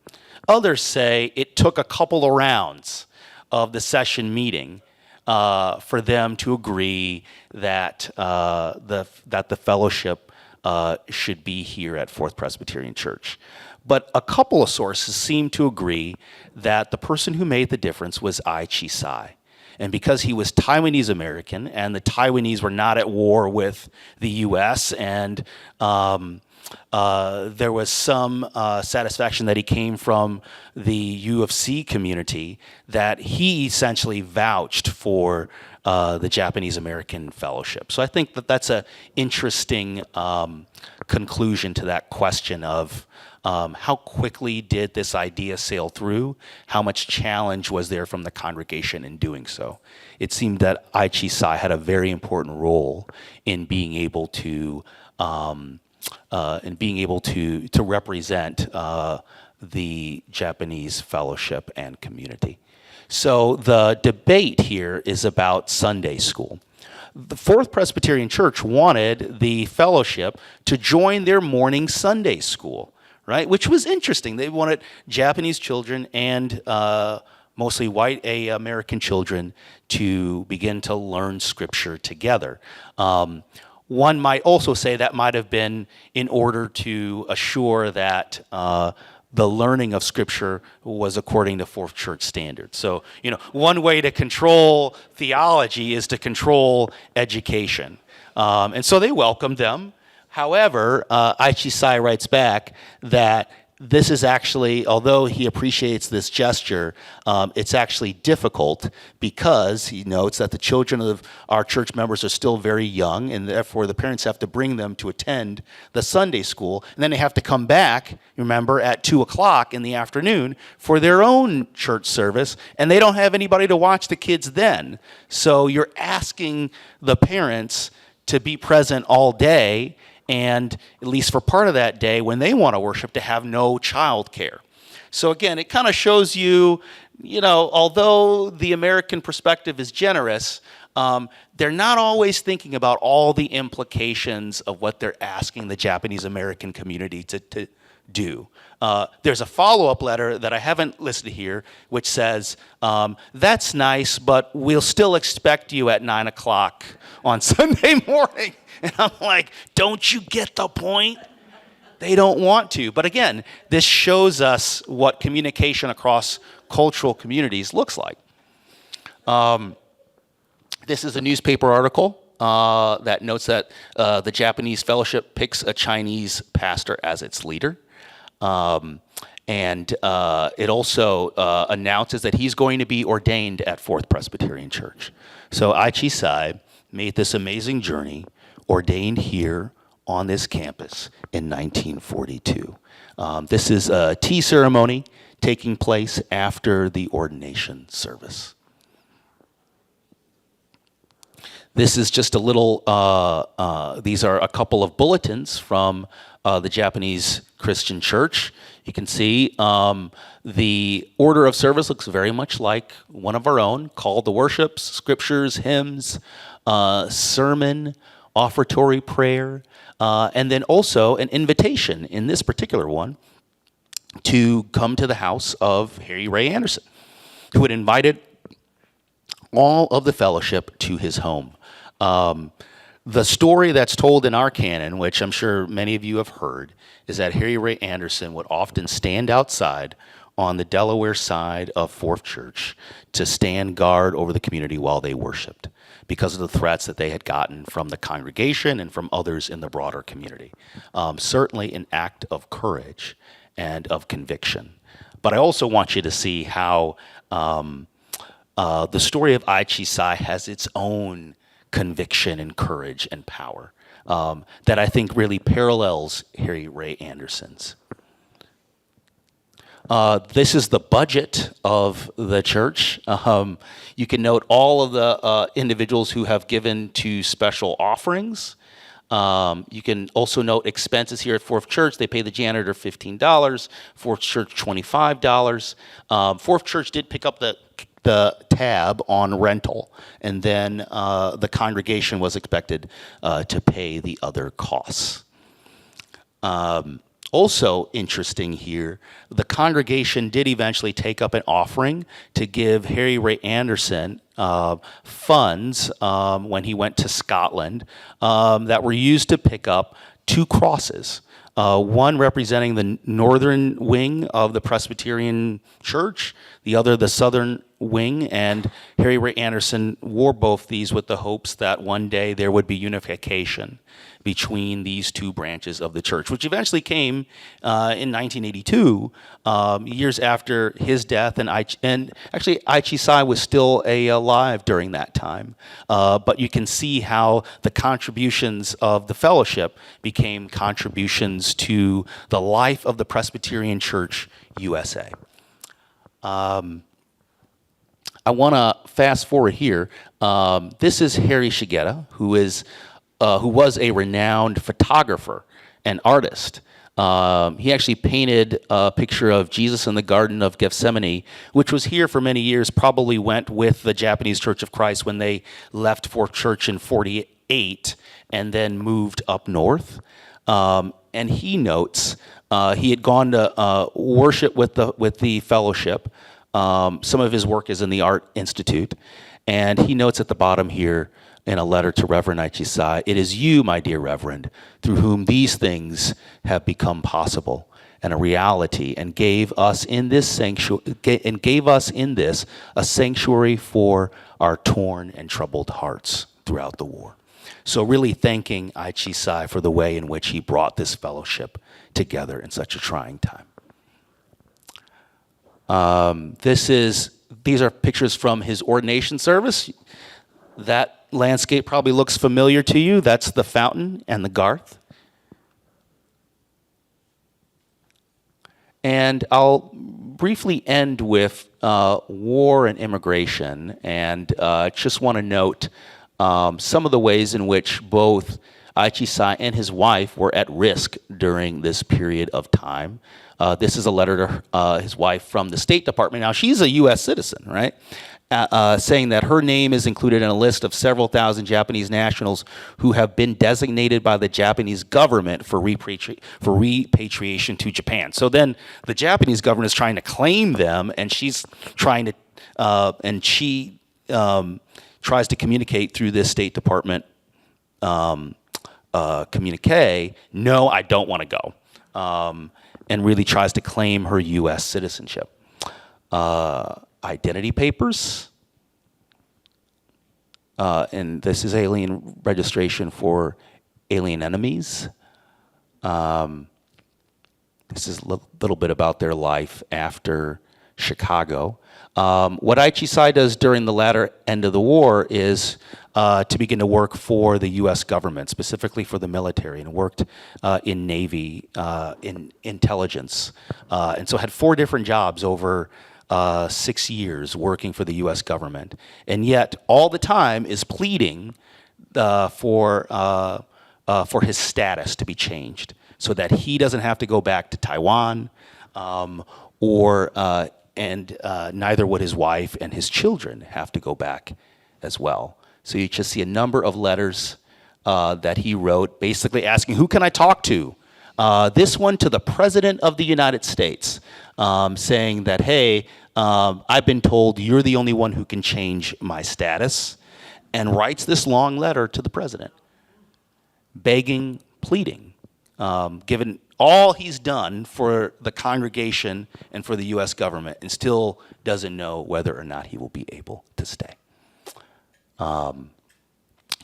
Others say it took a couple of rounds of the session meeting for them to agree that the fellowship should be here at Fourth Presbyterian Church. But a couple of sources seem to agree that the person who made the difference was Chih Tsai. And because he was Taiwanese American and the Taiwanese were not at war with the U.S., and there was some satisfaction that he came from the U of C community, that he essentially vouched for the Japanese American fellowship. So I think that that's an interesting conclusion to that question of how quickly did this idea sail through? How much challenge was there from the congregation in doing so? It seemed that Chih Tsai had a very important role in being able to represent the Japanese fellowship and community. So the debate here is about Sunday school. The Fourth Presbyterian Church wanted the fellowship to join their morning Sunday school, right? Which was interesting. They wanted Japanese children and mostly white American children to begin to learn Scripture together. One might also say that might have been in order to assure that the learning of Scripture was according to Fourth Church standards. So, one way to control theology is to control education. And so they welcomed them. However, Chih Tsai writes back that this is actually, although he appreciates this gesture, it's actually difficult because he notes that the children of our church members are still very young, and therefore the parents have to bring them to attend the Sunday school, and then they have to come back, remember, at 2 o'clock in the afternoon for their own church service, and they don't have anybody to watch the kids then. So you're asking the parents to be present all day, and at least for part of that day when they want to worship, to have no child care. So again, it kind of shows you, although the American perspective is generous, they're not always thinking about all the implications of what they're asking the Japanese American community to do. There's a follow-up letter that I haven't listed here, which says, that's nice, but we'll still expect you at 9 o'clock on Sunday morning. And I'm like, don't you get the point? They don't want to. But again, this shows us what communication across cultural communities looks like. This is a newspaper article that notes that the Japanese fellowship picks a Chinese pastor as its leader. And it also announces that he's going to be ordained at Fourth Presbyterian Church. So Chih Tsai made this amazing journey, ordained here on this campus in 1942. This is a tea ceremony taking place after the ordination service. This is just a little, these are a couple of bulletins from the Japanese Christian Church. You can see the order of service looks very much like one of our own: call to worships, scriptures, hymns, sermon, offertory prayer, and then also an invitation in this particular one to come to the house of Harry Ray Anderson, who had invited all of the fellowship to his home. The story that's told in our canon, which I'm sure many of you have heard, is that Harry Ray Anderson would often stand outside on the Delaware side of Fourth Church to stand guard over the community while they worshiped, because of the threats that they had gotten from the congregation and from others in the broader community. Certainly an act of courage and of conviction. But I also want you to see how the story of Chih Tsai has its own conviction and courage and power that I think really parallels Harry Ray Anderson's. This is the budget of the church. You can note all of the individuals who have given to special offerings. You can also note expenses here at Fourth Church. They pay the janitor $15, Fourth Church $25. Fourth Church did pick up the tab on rental, and then the congregation was expected to pay the other costs. Also interesting here, the congregation did eventually take up an offering to give Harry Ray Anderson funds when he went to Scotland that were used to pick up 2 crosses. One representing the northern wing of the Presbyterian Church, the other the southern wing, and Harry Ray Anderson wore both these with the hopes that one day there would be unification between these 2 branches of the church, which eventually came in 1982, years after his death, and actually Chih Tsai was still alive during that time. But you can see how the contributions of the fellowship became contributions to the life of the Presbyterian Church USA. I want to fast forward here. This is Harry Shigeta, who was a renowned photographer and artist. He actually painted a picture of Jesus in the Garden of Gethsemane, which was here for many years, probably went with the Japanese Church of Christ when they left Fourth Church in 48 and then moved up north. And he notes he had gone to worship with the fellowship. Some of his work is in the Art Institute. And he notes at the bottom here, in a letter to Reverend Chih Tsai, "It is you, my dear Reverend, through whom these things have become possible and a reality, and gave us in this a sanctuary for our torn and troubled hearts throughout the war." So really thanking Chih Tsai for the way in which he brought this fellowship together in such a trying time. These are pictures from his ordination service. That landscape probably looks familiar to you. That's the fountain and the garth. And I'll briefly end with war and immigration, and just want to note some of the ways in which both Chih Tsai and his wife were at risk during this period of time. This is a letter to his wife from the State Department. Now, she's a U.S. citizen, right? Saying that her name is included in a list of several thousand Japanese nationals who have been designated by the Japanese government for repatriation to Japan. So then the Japanese government is trying to claim them, and she's trying to, and she tries to communicate through this State Department communique, "No, I don't want to go," and really tries to claim her U.S. citizenship. Identity papers, and this is alien registration for alien enemies. This is a little bit about their life after Chicago. What Chih Tsai does during the latter end of the war is to begin to work for the U.S. government, specifically for the military, and worked in Navy, in intelligence. And so had 4 different jobs over 6 years working for the U.S. government, and yet all the time is pleading for his status to be changed so that he doesn't have to go back to Taiwan, and neither would his wife and his children have to go back as well. So you just see a number of letters that he wrote, basically asking, "Who can I talk to?" This one to the President of the United States, saying that, "Hey, I've been told you're the only one who can change my status," and writes this long letter to the president, begging, pleading, given all he's done for the congregation and for the U.S. government, and still doesn't know whether or not he will be able to stay.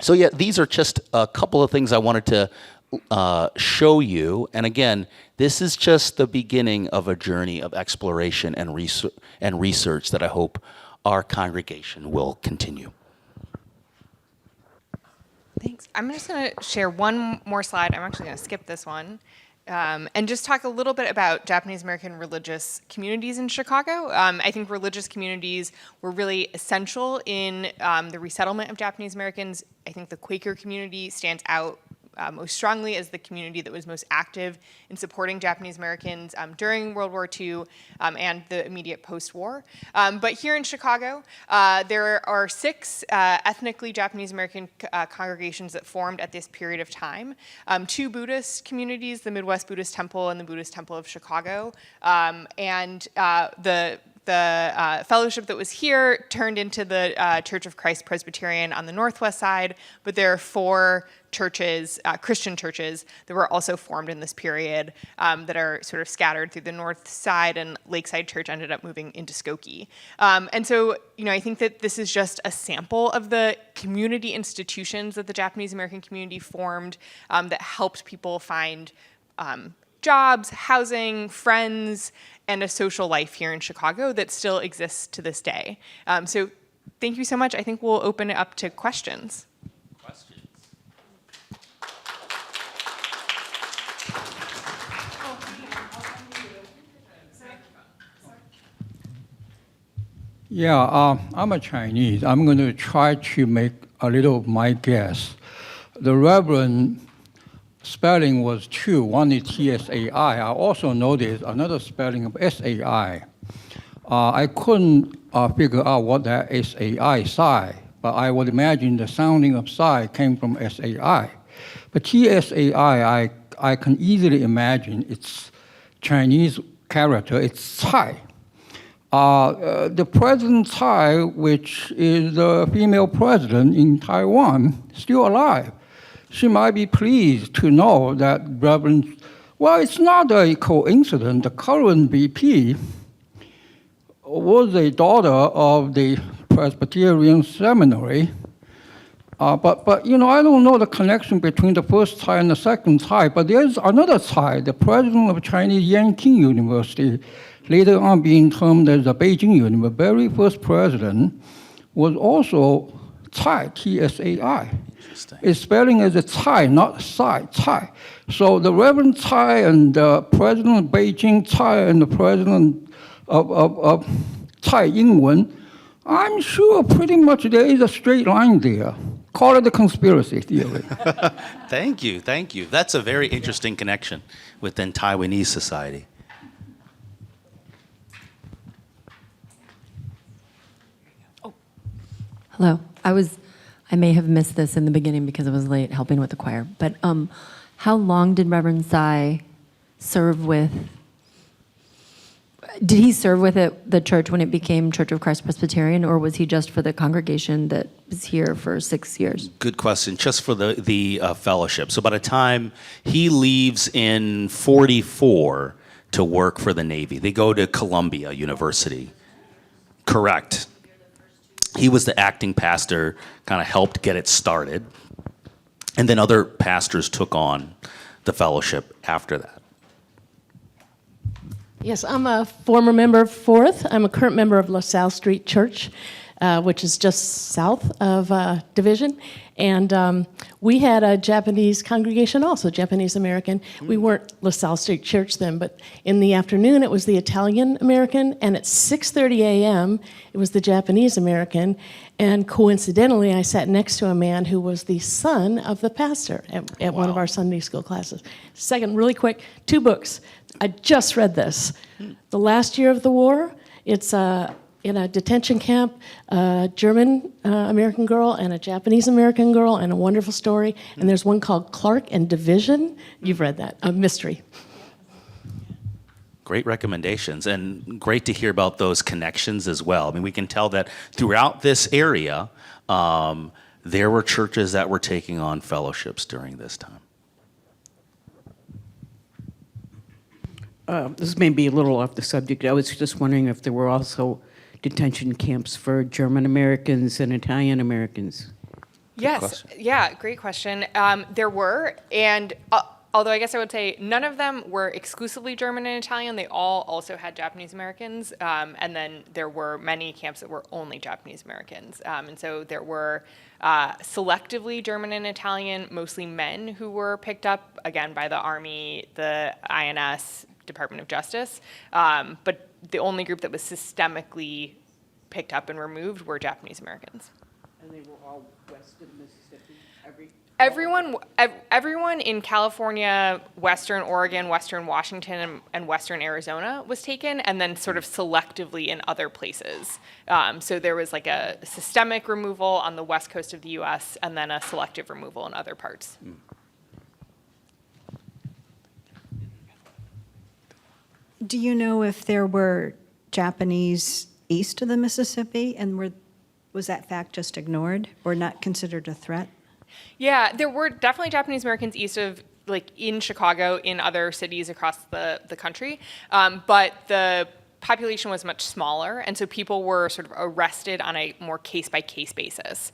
So yeah, these are just a couple of things I wanted to show you. And again, this is just the beginning of a journey of exploration and research that I hope our congregation will continue. Thanks. I'm just going to share one more slide. I'm actually going to skip this one. And just talk a little bit about Japanese American religious communities in Chicago. I think religious communities were really essential in the resettlement of Japanese Americans. I think the Quaker community stands out most strongly as the community that was most active in supporting Japanese Americans during World War II and the immediate post-war. But here in Chicago, there are 6 ethnically Japanese American congregations that formed at this period of time. 2 Buddhist communities, the Midwest Buddhist Temple and the Buddhist Temple of Chicago, and the fellowship that was here turned into the Church of Christ Presbyterian on the northwest side, but there are 4 churches, Christian churches, that were also formed in this period that are sort of scattered through the north side, and Lakeside Church ended up moving into Skokie. And so, I think that this is just a sample of the community institutions that the Japanese American community formed that helped people find jobs, housing, friends, and a social life here in Chicago that still exists to this day. So thank you so much. I think we'll open it up to questions. Yeah, I'm a Chinese. I'm going to try to make a little of my guess. The Reverend spelling was 2. One is T-S-A-I. I also noticed another spelling of S-A-I. I couldn't figure out what that S-A-I, Tsai, but I would imagine the sounding of Tsai came from S-A-I. But T-S-A-I, I can easily imagine it's Chinese character, it's Tsai. The President Tsai, which is the female president in Taiwan, still alive. She might be pleased to know that Reverend, well, it's not a coincidence. The current VP was a daughter of the Presbyterian Seminary. But I don't know the connection between the first Tsai and the second Tsai, but there's another Tsai, the president of Chinese Yanqing University, later on being termed as the Beijing University, very first president, was also Tsai, T-S-A-I. Its spelling is a Tsai, not Tsai, Tsai. So the Reverend Tsai and the president of Beijing Tsai and the president of Tsai Ing-wen, I'm sure pretty much there is a straight line there. Call it a conspiracy theory. Thank you. That's a very interesting connection within Taiwanese society. Hello. I may have missed this in the beginning because I was late helping with the choir. But how long did Reverend Tsai serve with? Did he serve with the church when it became Church of Christ Presbyterian, or was he just for the congregation that was here for 6 years? Good question. Just for the fellowship. So by the time he leaves in 44 to work for the Navy, they go to Columbia University. Correct. He was the acting pastor, kind of helped get it started. And then other pastors took on the fellowship after that. Yes, I'm a former member of Fourth. I'm a current member of LaSalle Street Church, which is just south of Division. And we had a Japanese congregation also, Japanese American. We weren't LaSalle Street Church then, but in the afternoon it was the Italian American, and at 6:30 a.m. it was the Japanese American. And coincidentally, I sat next to a man who was the son of the pastor at one of our Sunday school classes. Second, really quick, 2 books. I just read this. The Last Year of the War. It's in a detention camp, a German American girl and a Japanese American girl, and a wonderful story. And there's one called Clark and Division. You've read that, a mystery. Great recommendations, and great to hear about those connections as well. I mean, we can tell that throughout this area, there were churches that were taking on fellowships during this time. This may be a little off the subject. I was just wondering if there were also detention camps for German Americans and Italian Americans. Yes, yeah, great question. There were, and although I guess I would say none of them were exclusively German and Italian. They all also had Japanese Americans. And then there were many camps that were only Japanese Americans. And so there were selectively German and Italian, mostly men who were picked up, again, by the Army, the INS, Department of Justice. But the only group that was systemically picked up and removed were Japanese Americans. And they were all west of Mississippi? Everyone in California, Western Oregon, Western Washington, and Western Arizona was taken, and then sort of selectively in other places. So there was like a systemic removal on the west coast of the U.S., and then a selective removal in other parts. Do you know if there were Japanese east of the Mississippi, and was that fact just ignored or not considered a threat? Yeah, there were definitely Japanese Americans east of, like, in Chicago, in other cities across the country, but the population was much smaller, and so people were sort of arrested on a more case-by-case basis.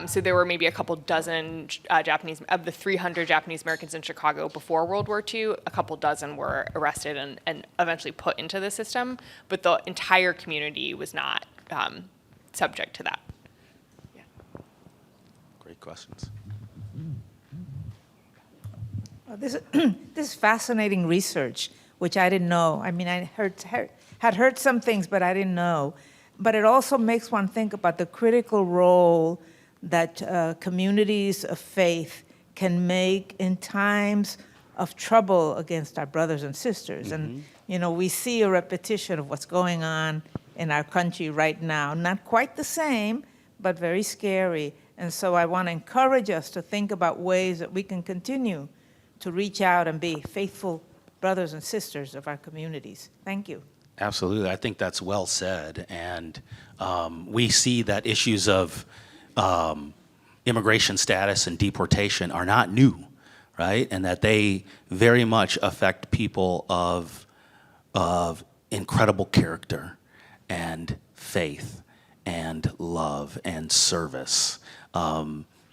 So there were maybe a couple dozen Japanese, of the 300 Japanese Americans in Chicago before World War II, a couple dozen were arrested and eventually put into the system, but the entire community was not subject to that. Great questions. This is fascinating research, which I didn't know. I mean, I had heard some things, but I didn't know. But it also makes one think about the critical role that communities of faith can make in times of trouble against our brothers and sisters. And, you know, we see a repetition of what's going on in our country right now. Not quite the same, but very scary. And so I want to encourage us to think about ways that we can continue to reach out and be faithful brothers and sisters of our communities. Thank you. Absolutely. I think that's well said. And we see that issues of immigration status and deportation are not new, right? And that they very much affect people of incredible character and faith and love and service.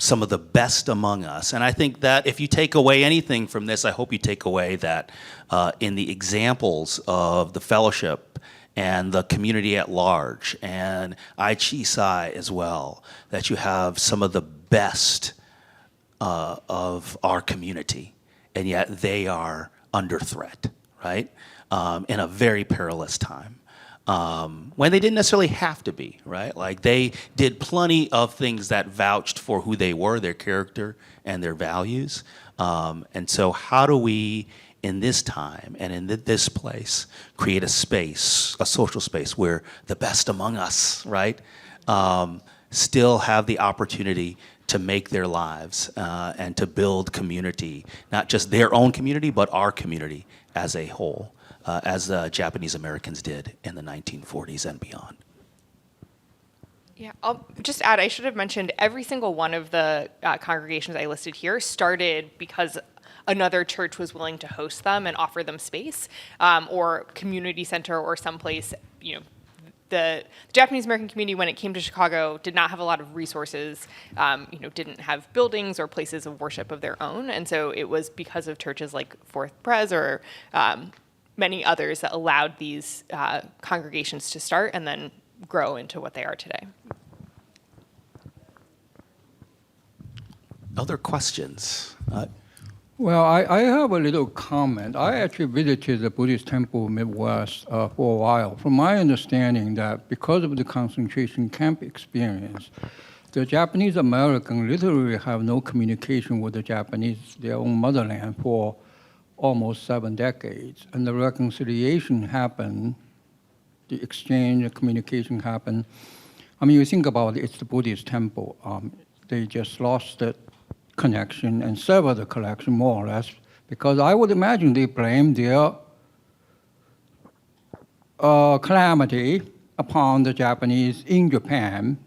Some of the best among us. And I think that if you take away anything from this, I hope you take away that in the examples of the fellowship and the community at large, and Chih Tsai as well, that you have some of the best of our community, and yet they are under threat, right? In a very perilous time. When they didn't necessarily have to be, right? Like they did plenty of things that vouched for who they were, their character and their values. And so how do we, in this time and in this place, create a space, a social space where the best among us, right, still have the opportunity to make their lives and to build community, not just their own community, but our community as a whole. As the Japanese Americans did in the 1940s and beyond. Yeah, I'll just add, I should have mentioned every single one of the congregations I listed here started because another church was willing to host them and offer them space, or community center or someplace. You know, the Japanese American community, when it came to Chicago, did not have a lot of resources, didn't have buildings or places of worship of their own. And so it was because of churches like Fourth Pres or many others that allowed these congregations to start and then grow into what they are today. Other questions? Well, I have a little comment. I actually visited the Buddhist temple Midwest for a while. From my understanding that because of the concentration camp experience, the Japanese American literally have no communication with the Japanese, their own motherland, for almost 7 decades. And the reconciliation happened, the exchange, the communication happened. I mean, you think about it, it's the Buddhist temple. They just lost the connection and severed the connection more or less, because I would imagine they blame their calamity upon the Japanese in Japan.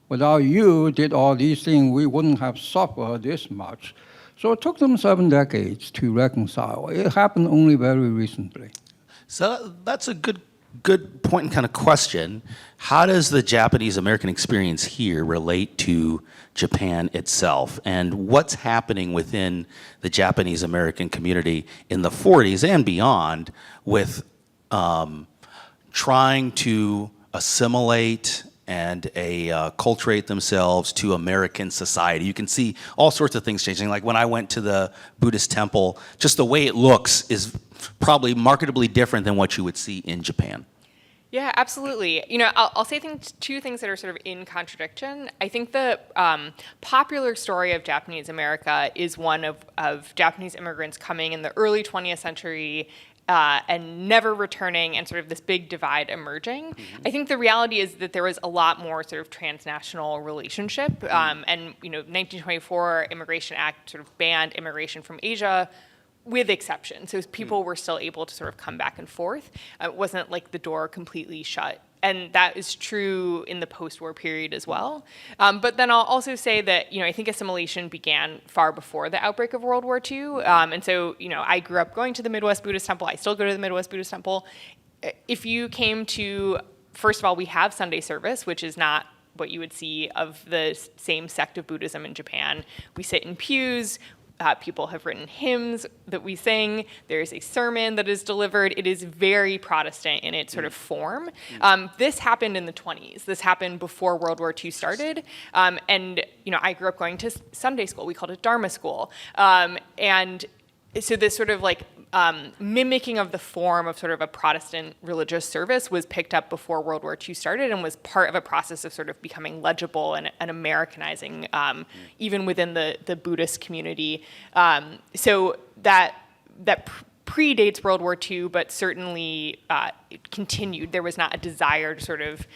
Without you did all these things, we wouldn't have suffered this much. So it took them 7 decades to reconcile. It happened only very recently. So that's a good good point and kind of question. How does the Japanese American experience here relate to Japan itself? And what's happening within the Japanese American community in the 40s and beyond with trying to assimilate and acculturate themselves to American society? You can see all sorts of things changing. Like when I went to the Buddhist temple, just the way it looks is probably markedly different than what you would see in Japan. Yeah, absolutely. I'll say two things that are sort of in contradiction. I think the popular story of Japanese America is one of Japanese immigrants coming in the early 20th century and never returning, and sort of this big divide emerging. I think the reality is that there was a lot more sort of transnational relationship. And 1924 Immigration Act sort of banned immigration from Asia, with exception. So people were still able to sort of come back and forth. It wasn't like the door completely shut. And that is true in the post-war period as well. But then I'll also say that, I think assimilation began far before the outbreak of World War II. And so, I grew up going to the Midwest Buddhist Temple. I still go to the Midwest Buddhist Temple. If you came to, first of all, we have Sunday service, which is not what you would see of the same sect of Buddhism in Japan. We sit in pews. People have written hymns that we sing. There's a sermon that is delivered. It is very Protestant in its sort of form. This happened in the 20s. This happened before World War II started. And I grew up going to Sunday school. We called it Dharma school. And so this sort of like mimicking of the form of sort of a Protestant religious service was picked up before World War II started and was part of a process of sort of becoming legible and Americanizing, even within the Buddhist community. So that predates World War II, but certainly it continued. There was not a desire to sort of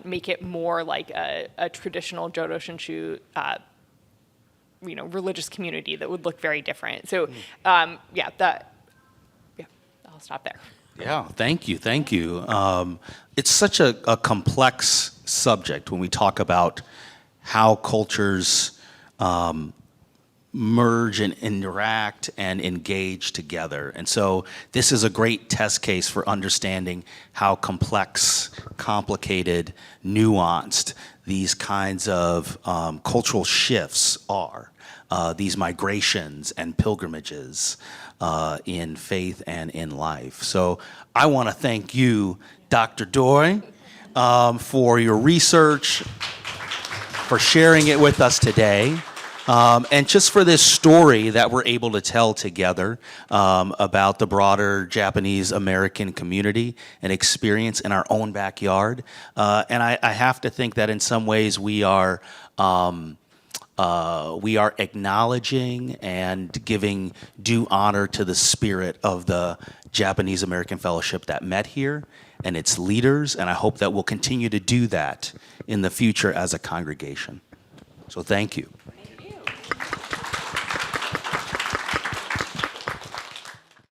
make it more like a traditional Jodo Shinshu religious community that would look very different. So, I'll stop there. Yeah, thank you. It's such a complex subject when we talk about how cultures merge and interact and engage together. And so this is a great test case for understanding how complex, complicated, nuanced these kinds of cultural shifts are, these migrations and pilgrimages in faith and in life. So I want to thank you, Dr. Doi, for your research, for sharing it with us today. And just for this story that we're able to tell together about the broader Japanese American community and experience in our own backyard. And I have to think that in some ways we are acknowledging and giving due honor to the spirit of the Japanese American Fellowship that met here and its leaders. And I hope that we'll continue to do that in the future as a congregation. So thank you.